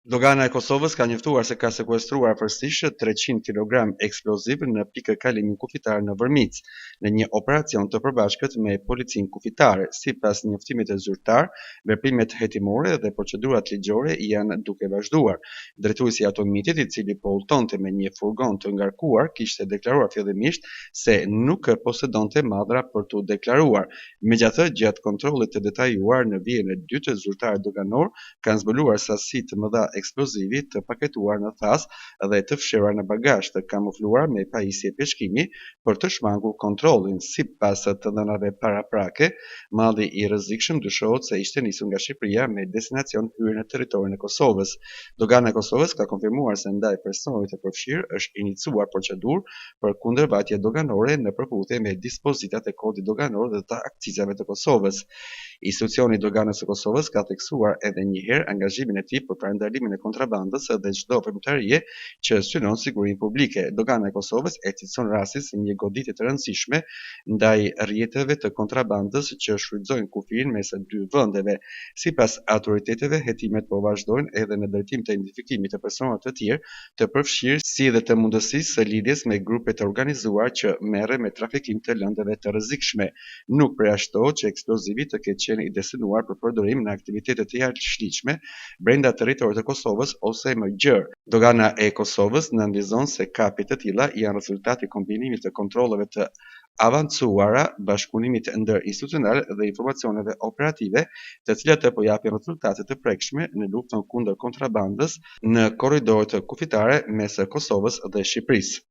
Dogana e Kosovës ka njoftuar se ka sekuestruar përsërisht 300 kg eksploziv në pikë kalimin kufitar në Vërmicë, në një operacion të përbashkët me policinë kufitare. Sipas njoftimit të zyrtar, veprimet hetimore dhe procedurat ligjore janë duke vazhduar. Drejtuesi i Atomitit, i cili po udhtonte me një furgon të ngarkuar, kishte deklaruar fillimisht se nuk posedonte madhra për t'u deklaruar. Megjithatë, gjatë kontrollit të detajuar në vijën e dytë, zyrtarët doganor kanë zbuluar sasi të mëdha eksplozivi të paketuar në thas dhe të fshirur në bagazh të kamufluar me pajisje peshkimi për të shmangur kontrollin. Sipas të dhënave paraprake, malli i rrezikshëm dyshohet se ishte nisur nga Shqipëria me destinacion hyrje në territorin e Kosovës. Dogana e Kosovës ka konfirmuar se ndaj personave të përfshirë është iniciuar procedurë për kundërvajtje doganore në përputhje me dispozitat e kodit doganor dhe të akcizave të Kosovës. Institucioni i Doganës së Kosovës ka theksuar edhe një herë angazhimin e tij për parandalimin e kontrabandës dhe çdo veprimtarie që synon sigurinë publike. Dogana e Kosovës e cilëson rastin si një goditje të rëndësishme ndaj rrjeteve të kontrabandës që shfrytëzojnë kufirin mes dy vendeve. Sipas autoriteteve, hetimet po vazhdojnë edhe në drejtim të identifikimit të personave të tjerë të përfshirë si dhe të mundësisë së lidhjes me grupe të organizuar që merren me trafikim të lëndëve të rrezikshme. Nuk përjashtohet që eksplozivi të ketë qenë i destinuar për përdorim në aktivitete të jashtëligjshme brenda territorit të Kosovës ose më gjerë. Dogana e Kosovës nënvizon se kapjet të tilla janë rezultati i kombinimit të kontrolleve të avancuara, bashkëpunimit ndërinstitucional dhe informacioneve operative, të cilat po japin rezultate të prekshme në luftën kundër kontrabandës në korridorët kufitare mes Kosovës dhe Shqipërisë.